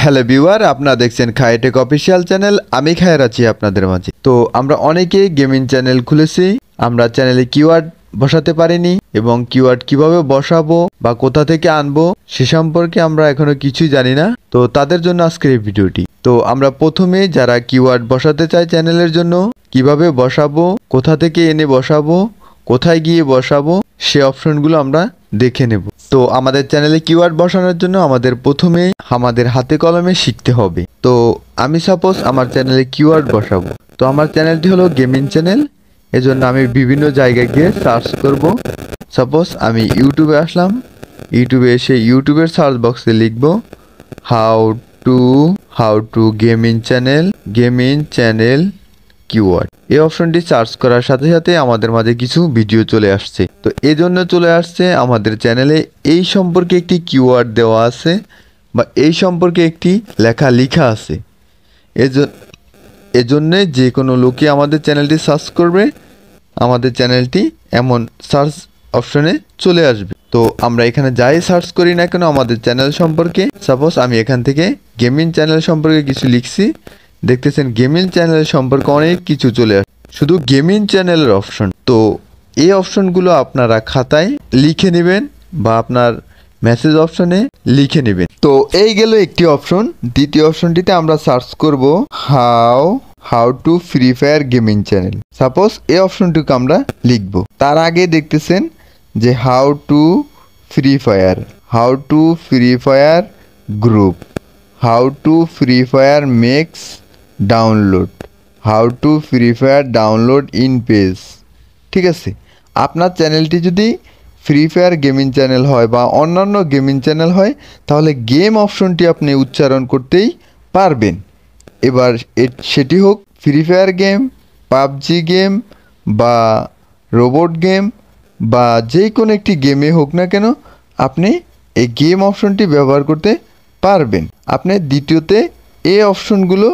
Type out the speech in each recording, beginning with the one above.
Hello viewer, আপনারা দেখছেন খায়ের take official channel. আমি খায়ের আছি আপনাদের মাঝে। তো আমরা অনেকেই গেমিং চ্যানেল খুলেছি, আমরা চ্যানেলে কিওয়ার্ড বসাতে পারিনি এবং কিওয়ার্ড কিভাবে বসাবো বা কোথা থেকে আনবো সে সম্পর্কে আমরা এখনো কিছুই জানি না। তো তাদের জন্য আজকের এই ভিডিওটি। তো আমরা প্রথমে যারা কিওয়ার্ড বসাতে চাই চ্যানেলের জন্য, কিভাবে বসাবো, কোথা থেকে এনে বসাবো, কোথায় গিয়ে বসাবো, সে অপশনগুলো আমরা দেখে নেব। তো আমাদের চ্যানেলে কিওয়ার্ড বসানোর জন্য আমাদের প্রথমে আমাদের হাতে কলমে শিখতে হবে। তো আমি সাপোজ আমার চ্যানেলে কিওয়ার্ড বসাবো। তো আমার চ্যানেলটি হলো গেমিং চ্যানেল, এজন্য আমি বিভিন্ন জায়গায় গিয়ে সার্চ করব। সাপোজ আমি ইউটিউবে আসলাম, ইউটিউবে এসে ইউটিউবের সার্চ বক্সে লিখব how to gaming channel keyword. এই অপশনটি সার্চ করার সাথে সাথে আমাদের মাঝে কিছু ভিডিও চলে আসছে। তো এই জন্য চলে আসছে আমাদের চ্যানেলে এই সম্পর্কে একটি কিওয়ার্ড দেওয়া আছে বা এই সম্পর্কে একটি লেখা আছে। এজন্যে যে কোনো লোকে আমাদের চ্যানেলটি সার্চ করবে, আমাদের চ্যানেলটি এমন সার্চ অপশনে চলে আসবে। তো আমরা এখানে যাই সার্চ করি না কেন আমাদের চ্যানেল সম্পর্কে, সাপোজ আমি এখান থেকে গেমিং চ্যানেল সম্পর্কে কিছু লিখছি, দেখতেছেন গেমিং চ্যানেল সম্পর্কে অনেক কিছু চলে আসে, শুধু গেমিং চ্যানেলের অপশন। তো এই অপশনগুলো আপনারা খাতায় লিখে নেবেন বা আপনার মেসেজ অপশনে লিখে নেবেন। তো এই গেল একটি অপশন। দ্বিতীয় অপশনটিতে আমরা সার্চ করব how to Free Fire gaming channel. Suppose এই অপশনটুকু আমরা লিখব। তার আগে দেখতেছেন যে how to Free Fire group, how to Free Fire Max download, how to Free Fire download in page. ঠিক আছে, আপনার চ্যানেলটি যদি ফ্রি ফায়ার গেমিং চ্যানেল হয় বা অন্যান্য গেমিং চ্যানেল হয়, তাহলে গেম অপশনটি আপনি উচ্চারণ করতেই পারবেন। এবার সেটি হোক free fire game, PUBG game বা রোবট গেম বা যে কোনো একটি গেমে হোক না কেন, আপনি এই গেম অপশনটি ব্যবহার করতে পারবেন। আপনি দ্বিতীয়তে এই অপশনগুলো,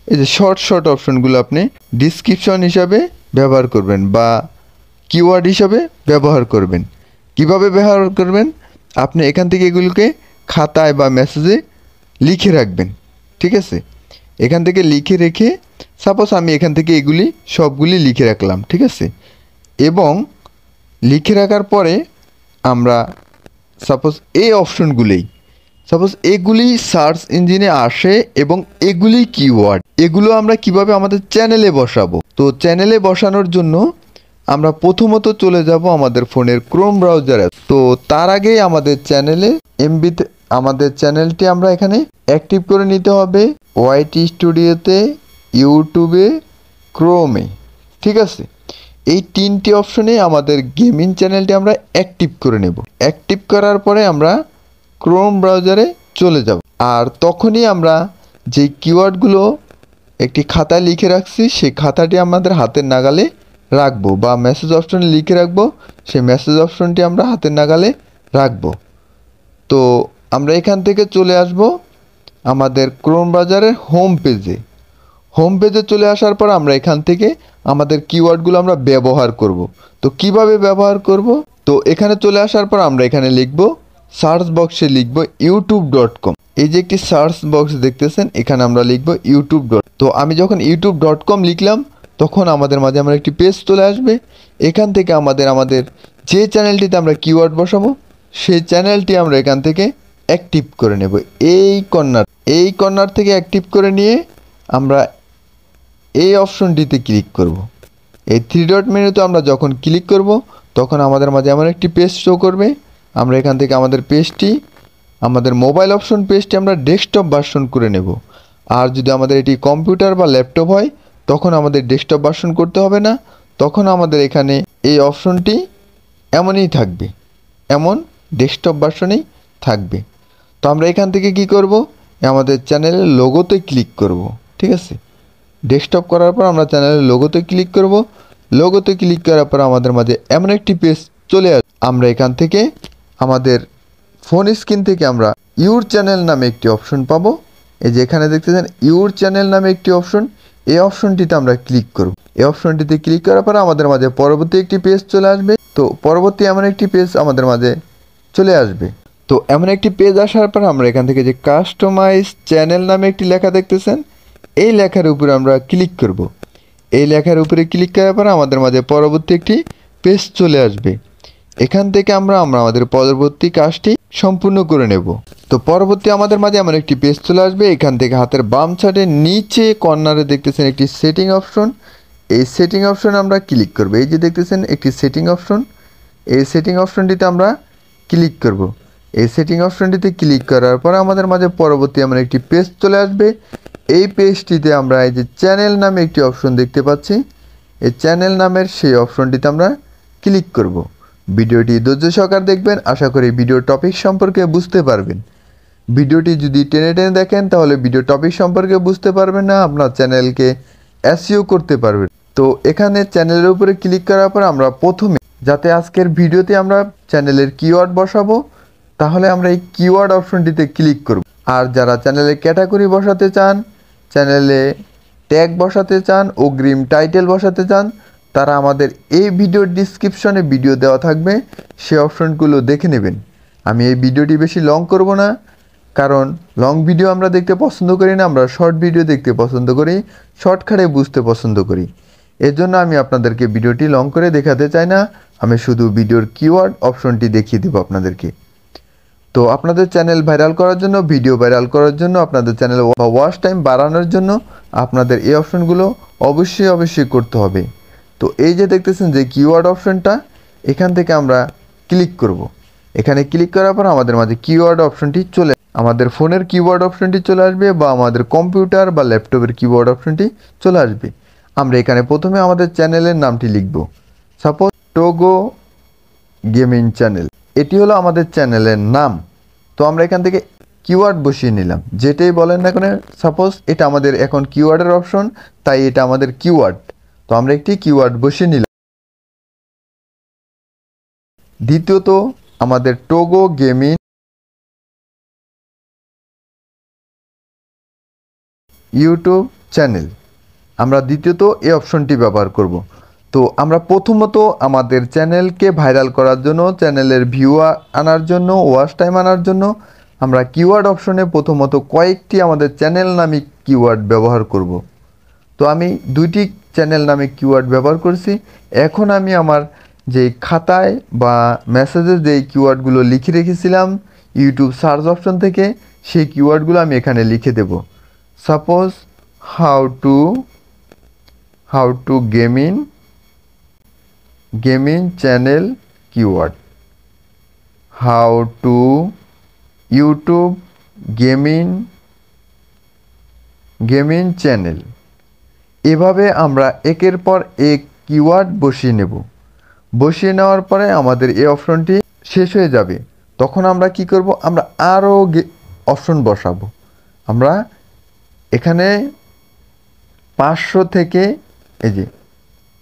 এই যে শর্ট অপশনগুলো আপনি ডিসক্রিপশন হিসাবে ব্যবহার করবেন বা কিওয়ার্ড হিসাবে ব্যবহার করবেন। কিভাবে ব্যবহার করবেন? আপনি এখান থেকে এগুলোকে খাতায় বা মেসেজে লিখে রাখবেন। ঠিক আছে, এখান থেকে লিখে রেখে সাপোজ আমি এখান থেকে এগুলি সবগুলি লিখে রাখলাম। ঠিক আছে, এবং লিখে রাখার পরে আমরা সাপোজ এই অপশনগুলোই, সাপোজ এগুলি সার্চ ইঞ্জিনে আসে এবং এগুলি কিওয়ার্ড, এগুলো আমরা কিভাবে আমাদের চ্যানেলে বসাবো। তো চ্যানেলে বসানোর জন্য আমরা প্রথমত চলে যাব আমাদের ফোনের ক্রোম ব্রাউজারে। তো তার আগেই আমাদের চ্যানেলটি আমরা এখানে অ্যাক্টিভ করে নিতে হবে ওয়াইটি স্টুডিওতে, ইউটিউবে, ক্রোমে। ঠিক আছে, এই তিনটি অপশনে আমাদের গেমিং চ্যানেলটি আমরা অ্যাক্টিভ করে নেব। অ্যাক্টিভ করার পরে আমরা ক্রোম ব্রাউজারে চলে যাব, আর তখনই আমরা যে কিওয়ার্ডগুলো একটি খাতায় লিখে রাখছি সেই খাতাটি আমাদের হাতের নাগালে রাখবো বা মেসেজ অপশনে লিখে রাখবো, সেই মেসেজ অপশনটি আমরা হাতের নাগালে রাখবো। তো আমরা এখান থেকে চলে আসব আমাদের ক্রোম ব্রাউজারের হোম পেজে চলে আসার পর আমরা এখান থেকে আমাদের কিওয়ার্ডগুলো আমরা ব্যবহার করব। তো কিভাবে ব্যবহার করব? তো এখানে চলে আসার পর আমরা এখানে লিখব, সার্চ বক্সে লিখব youtube.com। এই যে একটি সার্চ বক্স দেখতেছেন, এখানে আমরা লিখব ইউটিউব। তো আমি যখন youtube.com লিখলাম তখন আমাদের মাঝে আমার একটি পেজ চলে আসবে। এখান থেকে আমাদের যে চ্যানেলটিতে আমরা কিওয়ার্ড বসাবো সেই চ্যানেলটি আমরা এখান থেকে অ্যাক্টিভ করে নেব। এই কর্নার থেকে অ্যাক্টিভ করে নিয়ে আমরা এই অপশনটিতে ক্লিক করব। এই 3 ডট মেনুতে আমরা যখন ক্লিক করব তখন আমাদের মাঝে এমন একটি পেজ শো করবে। আমরা এখান থেকে আমাদের মোবাইল অপশন পেজটি আমরা ডেস্কটপ ভার্সন করে নেব। আর যদি আমাদের এটি কম্পিউটার বা ল্যাপটপ হয় তখন আমাদের ডেস্কটপ ভার্সন করতে হবে না, তখন আমাদের এখানে এই অপশনটি এমনই থাকবে, এমন ডেস্কটপ ভার্সনেই থাকবে। তো আমরা এখান থেকে কি করব? আমাদের চ্যানেলের লোগোতে ক্লিক করব। ঠিক আছে, ডেস্কটপ করার পর আমরা চ্যানেলের লোগোতে ক্লিক করব। লোগোতে ক্লিক করার পর আমাদের মাঝে এমন একটি পেজ চলে আসবে। আমরা এখান থেকে আমাদের ফোন স্ক্রিন থেকে আমরা ইউর চ্যানেল নামে একটি অপশন পাবো। এই যে এখানে দেখতেছেন ইউর চ্যানেল নামে একটি অপশন, এই অপশনটিতে আমরা ক্লিক করব। এই অপশনটিতে ক্লিক করার পর আমাদের মাঝে পরবর্তী একটি পেজ চলে আসবে। তো পরবর্তী এমন একটি পেজ আমাদের মাঝে চলে আসবে। তো এমন একটি পেজ আসার পর আমরা এখান থেকে যে কাস্টমাইজ চ্যানেল নামে একটি লেখা দেখতেছেন, এই লেখার উপরে আমরা ক্লিক করব। এই লেখার উপরে ক্লিক করার পর আমাদের মাঝে পরবর্তী একটি পেজ চলে আসবে। এখান থেকে আমরা আমাদের পরবর্তী কাজটি সম্পূর্ণ করে নেব। তো পরবর্তী আমাদের মাঝে এমন একটি পেজ চলে আসবে। এখান থেকে হাতের বাম সাইডে নিচে কর্নারে দেখতেছেন একটি সেটিং অপশন। এই সেটিং অপশনে আমরা ক্লিক করব। এই যে দেখতেছেন একটি সেটিং অপশন, এই সেটিং অপশনটিতে আমরা ক্লিক করব। এই সেটিং অপশনটিতে ক্লিক করার পর আমাদের মাঝে পরবর্তী এমন একটি পেজ চলে আসবে। এই পেজটিতে আমরা এই যে চ্যানেল নামে একটি অপশন দেখতে পাচ্ছি, এই চ্যানেল নামের সেই অপশনটিতে আমরা ক্লিক করব। ভিডিওটি ধৈর্য সহকারে দেখবেন, আশা করি ভিডিও টপিক সম্পর্কে বুঝতে পারবেন। ভিডিওটি যদি টেনে টেনে দেখেন তাহলে ভিডিও টপিক সম্পর্কে বুঝতে পারবেন না, আপনার চ্যানেলকে এসইও করতে পারবেন। তো এখানে চ্যানেলের উপরে ক্লিক করার পর আমরা প্রথমে যাতে আজকের ভিডিওতে আমরা চ্যানেলের কিওয়ার্ড বসাবো, তাহলে আমরা এই কিওয়ার্ড অপশনটিতে ক্লিক করব। আর যারা চ্যানেলে ক্যাটাগরি বসাতে চান, চ্যানেলে ট্যাগ বসাতে চান, অগ্রিম টাইটেল বসাতে চান, তারা আমাদের এই ভিডিওর ডিসক্রিপশনে ভিডিও দেওয়া থাকবে, সেই অপশনগুলো দেখে নেবেন। আমি এই ভিডিওটি বেশি লং করব না, কারণ লং ভিডিও আমরা দেখতে পছন্দ করি না, আমরা শর্ট ভিডিও দেখতে পছন্দ করি, শর্টকাটে বুঝতে পছন্দ করি। এর জন্য আমি আপনাদেরকে ভিডিওটি লং করে দেখাতে চাই না, আমি শুধু ভিডিওর কিওয়ার্ড অপশনটি দেখিয়ে দেবো আপনাদেরকে। তো আপনাদের চ্যানেল ভাইরাল করার জন্য, ভিডিও ভাইরাল করার জন্য, আপনাদের চ্যানেল ওয়াচ টাইম বাড়ানোর জন্য আপনাদের এই অপশনগুলো অবশ্যই করতে হবে। তো এই যে দেখতেছেন যে কিওয়ার্ড অপশনটা, এখান থেকে আমরা ক্লিক করব। এখানে ক্লিক করার পর আমাদের মাঝে কিওয়ার্ড অপশনটি আমাদের ফোনের কিওয়ার্ড অপশনটি চলে আসবে, বা আমাদের কম্পিউটার বা ল্যাপটপের কিওয়ার্ড অপশনটি চলে আসবে। আমরা এখানে প্রথমে আমাদের চ্যানেলের নামটি লিখব। সাপোজ টোগো গেমিং চ্যানেল, এটি হলো আমাদের চ্যানেলের নাম। তো আমরা এখান থেকে কিওয়ার্ড বসিয়ে নিলাম, যেটাই বলেন না কেন। সাপোজ এটা আমাদের এখন কিওয়ার্ডের অপশন, তাই এটা আমাদের কিওয়ার্ড। তো আমরা একটি কিওয়ার্ড বসিয়ে নিলাম। দ্বিতীয়ত আমাদের টোগো গেমিং ইউটিউব চ্যানেল, আমরা দ্বিতীয়ত এই অপশনটি ব্যবহার করব। তো আমরা প্রথমত আমাদের চ্যানেলকে ভাইরাল করার জন্য, চ্যানেলের ভিউ আনার জন্য, ওয়াচ টাইম আনার জন্য আমরা কিওয়ার্ড অপশনে প্রথমত কয়েকটি আমাদের চ্যানেল নামে কিওয়ার্ড ব্যবহার করব। তো আমি দুইটি চ্যানেল নামে কিওয়ার্ড ব্যবহার করছি। এখন আমি আমার যে খাতায় বা মেসেজে যেই কিওয়ার্ডগুলো লিখে রেখেছিলাম ইউটিউব সার্চ অপশন থেকে, সেই কিওয়ার্ডগুলো আমি এখানে লিখে দেব। Suppose how to gaming channel keyword, how to YouTube gaming channel. এভাবে আমরা একের পর এক কিওয়ার্ড বসিয়ে নেব। বসিয়ে নেওয়ার পরে আমাদের এই অপশনটি শেষ হয়ে যাবে। তখন আমরা কি করব, আমরা আরও অপশন বসাবো। আমরা এখানে 500 থেকে এই যে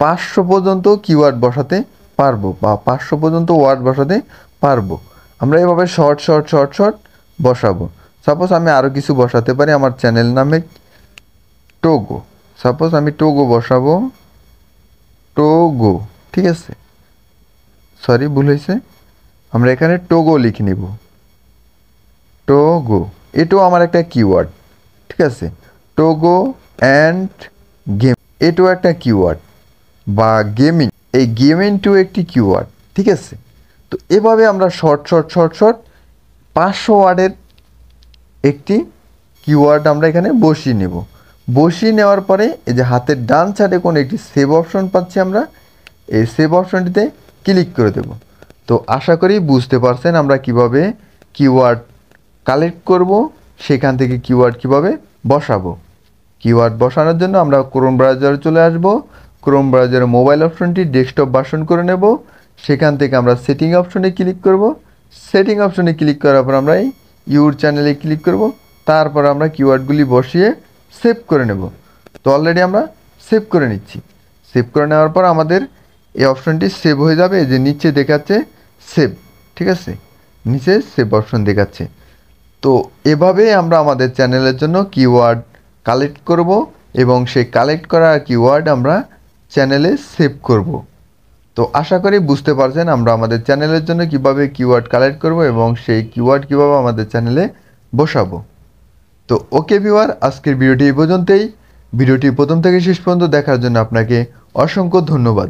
500 পর্যন্ত কিওয়ার্ড বসাতে পারবো, বা 500 পর্যন্ত ওয়ার্ড বসাতে পারবো। আমরা এভাবে শর্ট বসাবো। সাপোজ আমি আরও কিছু বসাতে পারি। আমার চ্যানেল নামে টোগো, সাপোজ আমি টোগো বসাবো, টোগো, ঠিক আছে, সরি ভুল হয়েছে। আমরা এখানে টোগো লিখে নিব, টোগো। এটাও আমার একটা কিওয়ার্ড, ঠিক আছে। টোগো অ্যান্ড গেম, এটাও একটা কিওয়ার্ড, বা গেমিং, এই গেমিংটিও একটি কিওয়ার্ড, ঠিক আছে। তো এভাবে আমরা শর্ট 500 ওয়ার্ডের একটি কিওয়ার্ড আমরা এখানে বসিয়ে নেব। বসিয়ে নেওয়ার পরে এই যে হাতের ডান সাইডে কোনো একটি সেভ অপশন পাচ্ছি, আমরা এই সেভ অপশনটিতে ক্লিক করে দেব। তো আশা করি বুঝতে পারছেন আমরা কিভাবে কিওয়ার্ড কালেক্ট করব, সেখান থেকে কিওয়ার্ড কিভাবে বসাবো। কিওয়ার্ড বসানোর জন্য আমরা ক্রোম ব্রাউজারে চলে আসব। ক্রোম ব্রাউজারে মোবাইল অপশনটি ডেস্কটপ ভার্সন করে নেব। সেখান থেকে আমরা সেটিং অপশনে ক্লিক করব। সেটিং অপশনে ক্লিক করার পর আমরা এই ইউর চ্যানেলে ক্লিক করব। তারপর আমরা কিওয়ার্ডগুলি বসিয়ে সেভ করে নেব। তো অলরেডি আমরা সেভ করে নিচ্ছি। সেভ করে নেওয়ার পর আমাদের এই অপশনটি সেভ হয়ে যাবে। এই যে নিচে দেখাচ্ছে সেভ, ঠিক আছে, নিচে সেভ অপশন দেখাচ্ছে। তো এভাবে আমরা আমাদের চ্যানেলের জন্য কিওয়ার্ড কালেক্ট করব, এবং সেই কালেক্ট করা কিওয়ার্ড আমরা চ্যানেলে সেভ করব। তো আশা করি বুঝতে পারছেন আমরা আমাদের চ্যানেলের জন্য কিভাবে কিওয়ার্ড কালেক্ট করব এবং সেই কিওয়ার্ড কিভাবে আমাদের চ্যানেলে বসাবো। তো ওকে ভিউয়ার, আজকের ভিডিওটি এই পর্যন্তই। ভিডিওটি প্রথম থেকে শেষ পর্যন্ত দেখার জন্য আপনাকে অসংখ্য ধন্যবাদ।